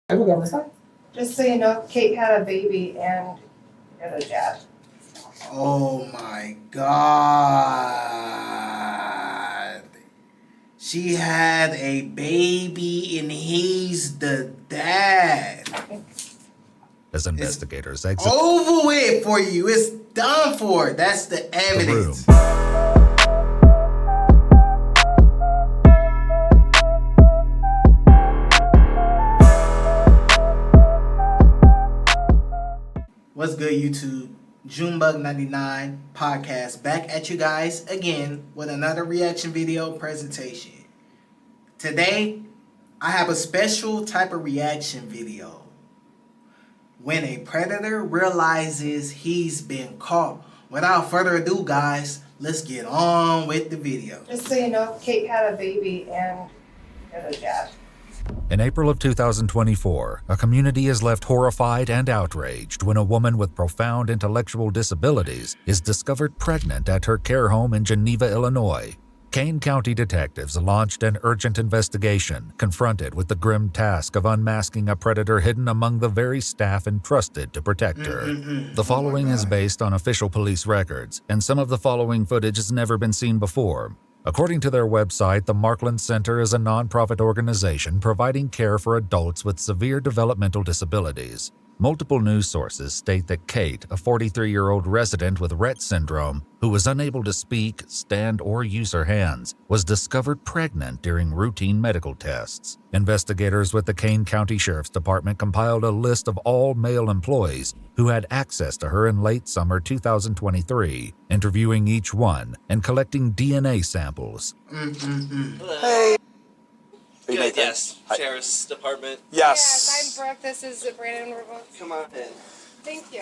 Just so you know, Kate had a baby and had a dad. Oh my God. She had a baby and he's the dad. As investigators It's exit over with for you. It's done for. That's the the evidence. room, What's good, YouTube? Junebug99 podcast back at you guys again with another reaction video presentation. Today, I have a special type of reaction video. When a predator realizes he's been caught. Without further ado, guys, let's get on with the video. Just so you know, Kate had a baby and had a dad. In April of 2024, a community is left horrified and outraged when a woman with profound intellectual disabilities is discovered pregnant at her care home in Geneva, Illinois. Kane County detectives launched an urgent investigation, confronted with the grim task of unmasking a predator hidden among the very staff entrusted to protect her. The following is based on official police records, and some of the following footage has never been seen before. According to their website, the Markland Center is a nonprofit organization providing care for adults with severe developmental disabilities. Multiple news sources state that Kate, a 43-year-old resident with Rett syndrome, who was unable to speak, stand, or use her hands, was discovered pregnant during routine medical tests. Investigators with the Kane County Sheriff's Department compiled a list of all male employees who had access to her in late summer 2023, interviewing each one and collecting DNA samples. Hey. Good, yes. Sheriff's Department. Yes. Yes, I'm Brooke. This is Brandon. Come on in. Thank you.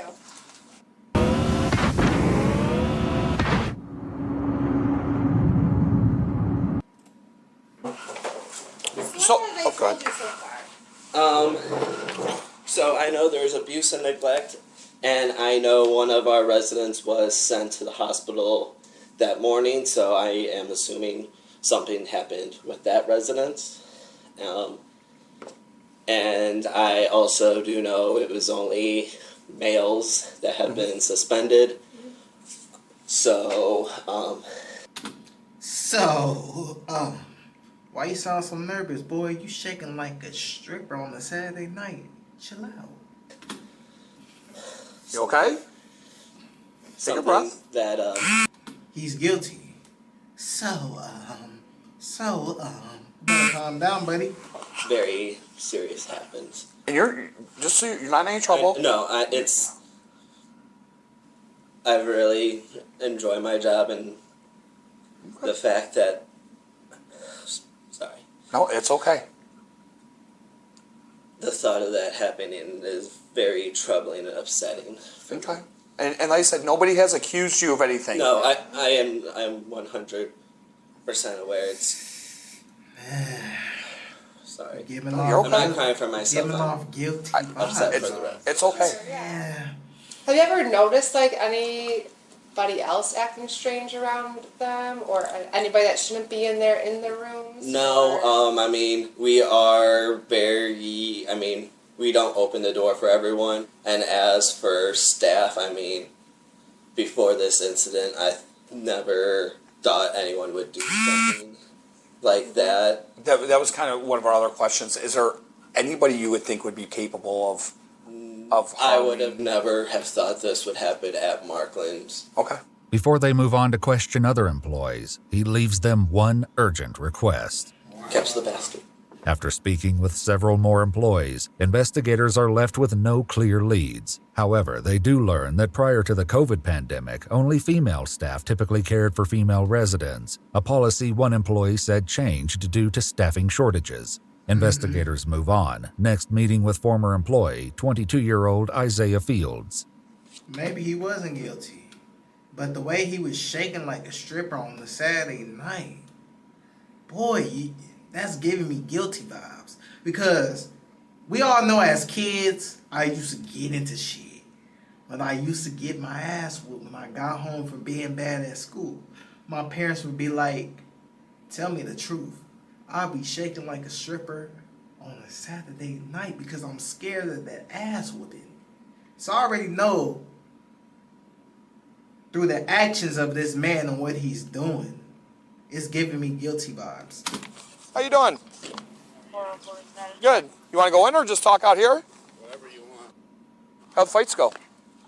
So, What have oh, they go ahead. told you so far? So I know there's abuse and neglect, and I know one of our residents was sent to the hospital that morning, so I am assuming something happened with that resident. And I also do know it was only males that had been suspended. So, Why you sound so nervous, boy? You shaking like a stripper on a Saturday night. Chill out. You okay? Take a breath. That, He's guilty. Better calm down, buddy. very serious happens. And you're just so you're not in any trouble. I really enjoy my job, and the fact that, sorry, No, it's okay. the thought of that happening is very troubling and upsetting. Okay. And like I said, nobody has accused you of anything. No, I'm 100% aware. It's sorry. Giving You're off, I'm not crying for myself. giving I'm off guilty upset vibes. for the rest. It's okay. Yeah. Have you ever noticed like anybody else acting strange around them, or anybody that shouldn't be in their rooms? No, I mean, we don't open the door for everyone. And as for staff, I mean, before this incident, I never thought anyone would do something like that. That was kind of one of our other questions. Is there anybody you would think would be capable of I would harming? have never have thought this would happen at Markland's. Okay. Before they move on to question other employees, he leaves them one urgent request. Catch the bastard. After speaking with several more employees, investigators are left with no clear leads. However, they do learn that prior to the COVID pandemic, only female staff typically cared for female residents, a policy one employee said changed due to staffing shortages. Investigators move on, next meeting with former employee, 22-year-old Isaiah Fields. Maybe he wasn't guilty, but the way he was shaking like a stripper on the Saturday night, boy, that's giving me guilty vibes. Because we all know as kids, I used to get into shit. When I used to get my ass whooped when I got home from being bad at school, my parents would be like, tell me the truth. I'll be shaking like a stripper on a Saturday night because I'm scared of that ass whooping. So I already know through the actions of this man and what he's doing, it's giving me guilty vibes. How you doing? Good. You want to go in or just talk out here? Whatever you want. How'd the fights go?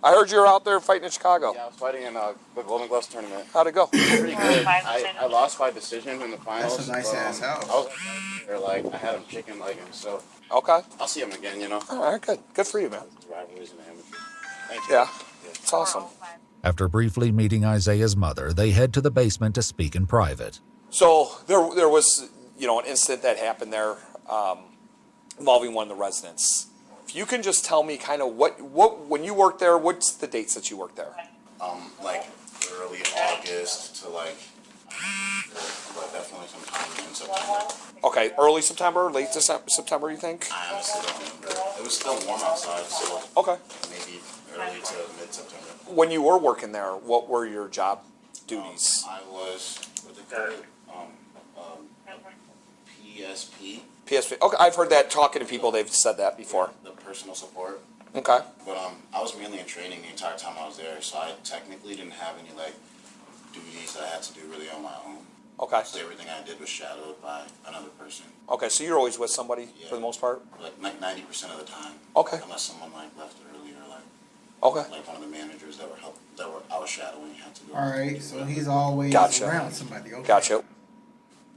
I heard you were out there fighting in Chicago. Yeah, I was fighting in the Golden Gloves tournament. How'd it go? Pretty good. I lost by decision in the finals. That's a nice ass house. I was like, I had him chicken legging, so Okay. I'll see him again, you know. All right, good. Good for you, man. Rivalries and amateur. Thank you. Yeah, it's awesome. After briefly meeting Isaiah's mother, they head to the basement to speak in private. So there was, an incident that happened there involving one of the residents. If you can just tell me kind of what when you worked there, what's the dates that you worked there? Like early August to like, but definitely sometime in September. Okay, early September, late September, you think? I honestly don't remember. It was still warm outside, so Okay. maybe early to mid-September. When you were working there, what were your job duties? I was what they call it, PSP, PSP. Okay, I've heard that talking to people. They've said that before. the personal support. Okay. But I was mainly in training the entire time I was there, so I technically didn't have any like duties that I had to do really on my own. Okay. So everything I did was shadowed by another person, Okay. So you're always with somebody for the most part. like 90% of the time. Okay. Unless someone like left early or like Okay. one of the managers that were I was shadowing had to do. All right, so he's always Gotcha. around somebody. Okay. Gotcha.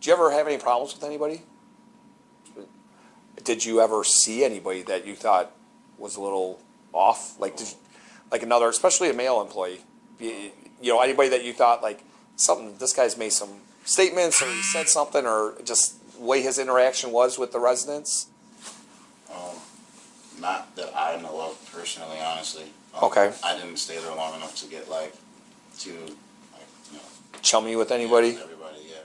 Did you ever have any problems with anybody? Did you ever see anybody that you thought was a little off? Like, like another, especially a male employee, anybody that you thought like something, this guy's made some statements or he said something or just the way his interaction was with the residents? Not that I know of personally, honestly. Okay. I didn't stay there long enough to get Chummy with anybody? everybody, yeah.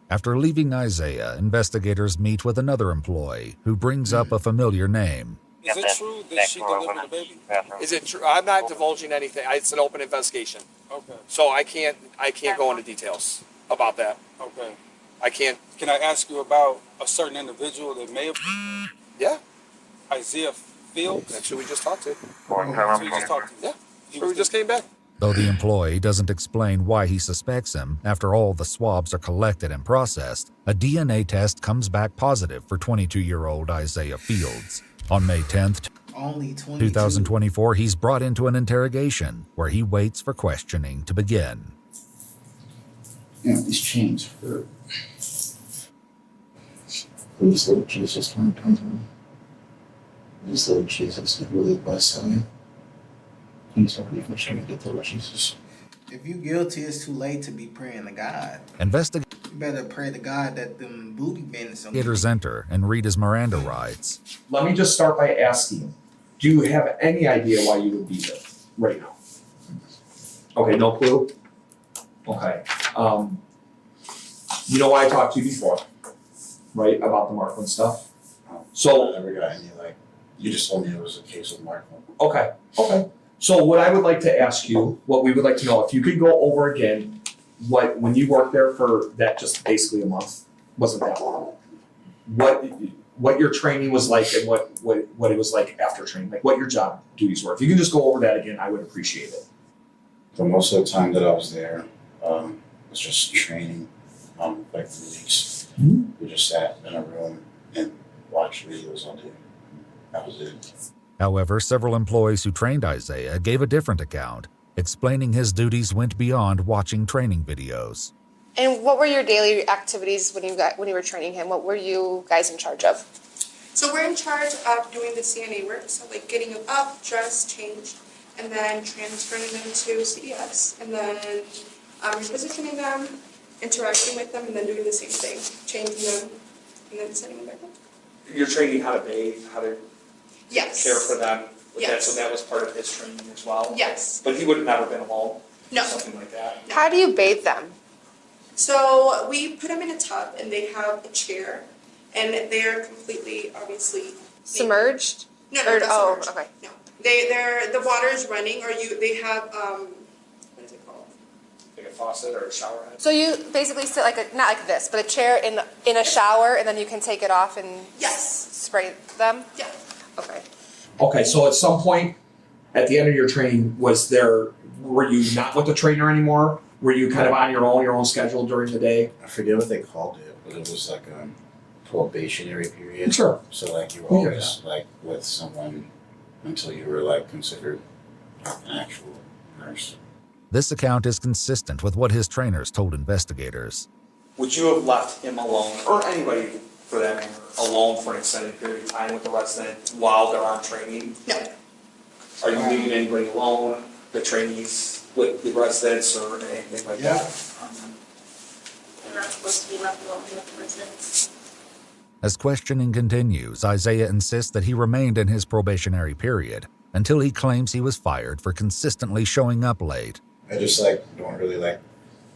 After leaving Isaiah, investigators meet with another employee who brings up a familiar name. Is it true that she delivered the baby? Is it true? I'm not divulging anything. It's an open investigation, Okay, so I can't go into details about that. okay. I can't. Can I ask you about a certain individual that may have Yeah, Isaiah Fields? that's who we just talked to. So you just talked to? Yeah, He so we was just came back. Though the employee doesn't explain why he suspects him after all the swabs are collected and processed, a DNA test comes back positive for 22-year-old Isaiah Fields. On May 10th, Only 22. 2024, he's brought into an interrogation where he waits for questioning to begin. Yeah, these chains hurt. Please, Lord Jesus, come to me. Please, Lord Jesus, I really bless you. Please don't leave me trying to get the Lord Jesus. If you guilty, it's too late to be praying to God. Investigators You better pray to God that them booty bends don't enter and read his Miranda rights. Let me just start by asking, do you have any idea why you would be there right now? Okay, no clue? Okay. You know why I talked to you before, right, about the Markland stuff? So, I never got any you just told me it was a case of Markland. okay. So what I would like to ask you, what we would like to know, if you could go over again, when you worked there for that just basically a month, wasn't that long, what your training was like and what it was like after training, like what your job duties were. If you can just go over that again, I would appreciate it. For most of the time that I was there, it was just training, like 3 weeks. We just sat in a room and watched videos all day. That was it. However, several employees who trained Isaiah gave a different account, explaining his duties went beyond watching training videos. And what were your daily activities when you were training him? What were you guys in charge of? So we're in charge of doing the CNA work, so like getting them up, dressed, changed, and then transferring them to CDS, and then repositioning them, interacting with them, and then doing the same thing, changing them, and then sending them back home. You're training how to bathe, how to Yes. care for them. With that, Yes. so that was part of his training as well. Yes. But he would have never been alone. No. Something like that. How do you bathe them? So we put them in a tub, and they have a chair, and they're completely, obviously, Submerged? No, Or- not oh, submerged. okay. No, the water is running, or they have what is it called? Like a faucet or a shower head? So you basically sit like not like this, but a chair in a shower, and then you can take it off and Yes. spray them. Yeah. Okay. Okay, so at some point, at the end of your training, were you not with the trainer anymore? Were you kind of on your own schedule during the day? I forget what they called it, but it was like a probationary period. Sure. So like you were Yeah. always like with someone until you were like considered an actual nurse. This account is consistent with what his trainers told investigators. Would you have left him alone, or anybody for that matter, alone for an extended period of time with the resident while they're on training? No. Are you leaving anybody alone, the trainees with the residents or anything like Yeah. that? They're not supposed to be left alone with the residents. As questioning continues, Isaiah insists that he remained in his probationary period until he claims he was fired for consistently showing up late. I just like don't really like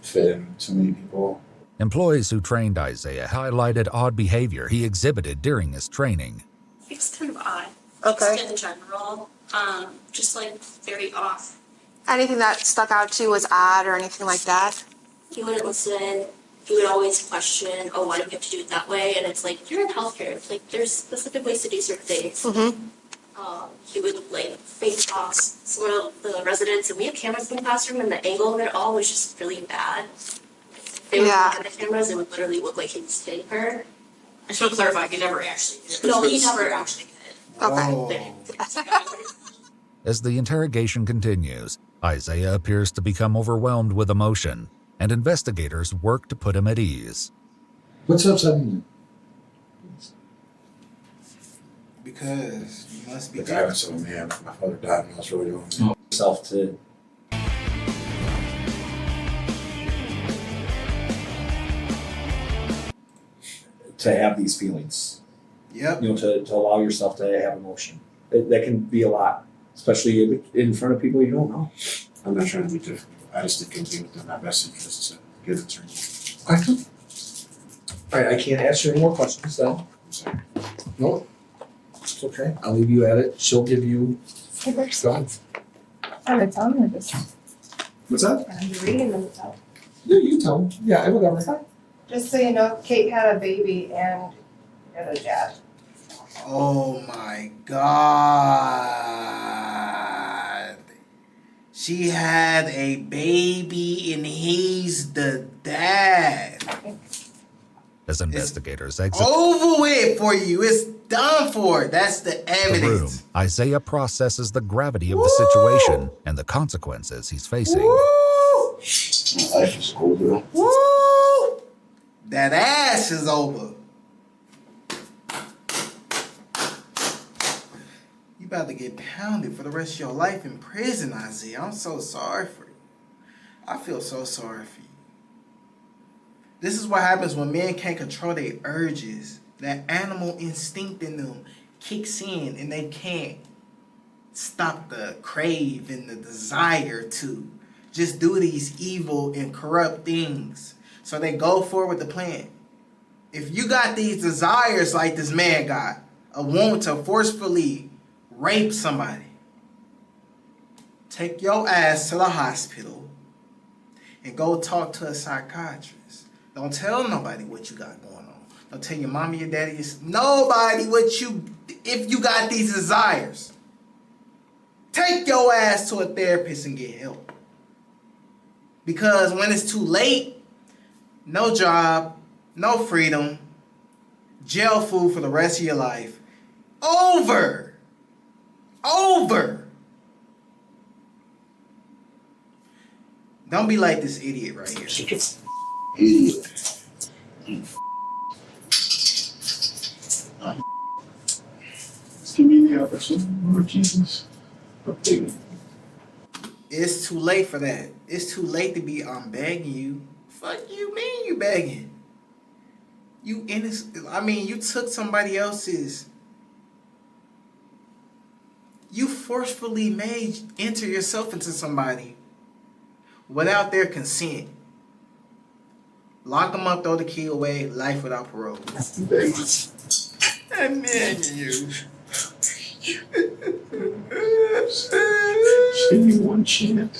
fit in too many people. Employees who trained Isaiah highlighted odd behavior he exhibited during his training. It's kind of odd. Okay. Just in general, just like very off. Anything that stuck out to you was odd or anything like that? He wouldn't listen. He would always question, oh, why do we have to do it that way? And it's like, you're in healthcare. It's like, there's specific ways to do certain things. Mm-hmm. He would like face toss some of the residents, and we have cameras in the classroom, and the angle of it all was just really bad. They would Yeah. look at the cameras, it would literally look like he was hitting her. I should clarify, he never actually did. No, he never actually did. Okay. As the interrogation continues, Isaiah appears to become overwhelmed with emotion, and investigators work to put him at ease. What's upsetting you? Because you must be The guy was so mad. My father died and I was really doing Yourself to have these feelings, Yep. to allow yourself to have emotion. That can be a lot, especially in front of people you don't know. I'm not trying to be difficult. I just think it would be within my best interest to get an attorney. All right, I can't ask you any more questions then. I'm sorry. No, it's okay. I'll leave you at it. She'll give you. Go ahead. I'm telling you this. What's that? I'm reading them out. Yeah, you tell me. Yeah, whatever. Just so you know, Kate had a baby and got a jab. Oh my God. She had a baby and he's the dad. As investigators exit Over with for you. It's done for. That's the the room, evidence. Isaiah processes the gravity of the situation and the consequences he's facing. Woo! My life is over. Woo! That ass is over. You about to get pounded for the rest of your life in prison, Isaiah. I'm so sorry for you. I feel so sorry for you. This is what happens when men can't control their urges. That animal instinct in them kicks in and they can't stop the crave and the desire to just do these evil and corrupt things. So they go forward with the plan. If you got these desires like this man got, a want to forcefully rape somebody, take your ass to the hospital and go talk to a psychiatrist. Don't tell nobody what you got going on. Don't tell your mommy, your daddy, nobody if you got these desires. Take your ass to a therapist and get help. Because when it's too late, no job, no freedom, jail food for the rest of your life. Over. Don't be like this idiot right here. Such a idiot. You Just give me the opportunity, Lord Jesus. I'm begging. It's too late for that. It's too late to be begging you. Fuck you mean you begging? You innocent. I mean, you took somebody else's. You forcefully enter yourself into somebody without their consent. Lock them up, throw the key away, life without parole. I'm begging. I'm begging you. Just give me one chance.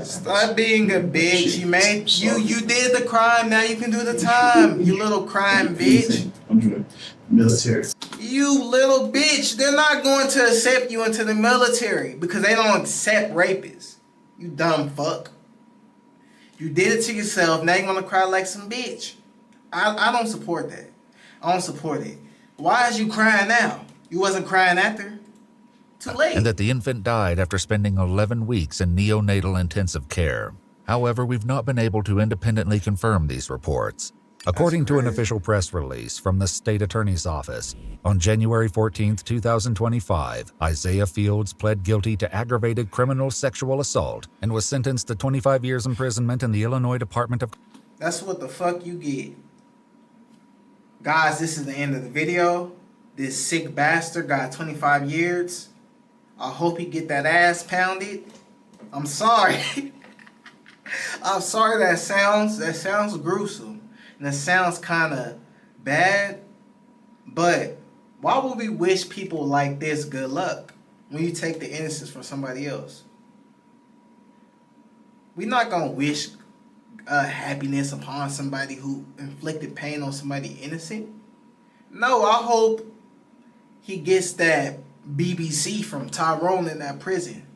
Stop being a bitch. You did the crime. Now you can do the time. You little crime bitch. I'm doing military. You little bitch. They're not going to accept you into the military because they don't accept rapists. You dumb fuck. You did it to yourself. Now you're gonna cry like some bitch. I don't support that. I don't support it. Why is you crying now? You wasn't crying after. Too late. And that the infant died after spending 11 weeks in neonatal intensive care. However, we've not been able to independently confirm these reports. According to an official press release from the state attorney's office, on January 14, 2025, Isaiah Fields pled guilty to aggravated criminal sexual assault and was sentenced to 25 years imprisonment in the Illinois Department of... That's what the fuck you get. Guys, this is the end of the video. This sick bastard got 25 years. I hope he get that ass pounded. I'm sorry. I'm sorry that sounds gruesome. And that sounds kind of bad. But why would we wish people like this good luck when you take the innocence from somebody else? We're not going to wish happiness upon somebody who inflicted pain on somebody innocent. No, I hope he gets that BBC from Tyrone in that prison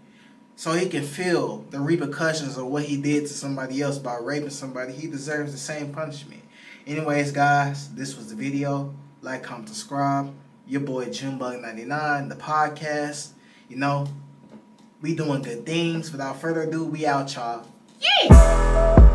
so he can feel the repercussions of what he did to somebody else by raping somebody. He deserves the same punishment. Anyways, guys, this was the video. Like, comment, subscribe. Your boy Junebug99, the podcast. You know, we doing good things. Without further ado, we out, y'all. Yeah!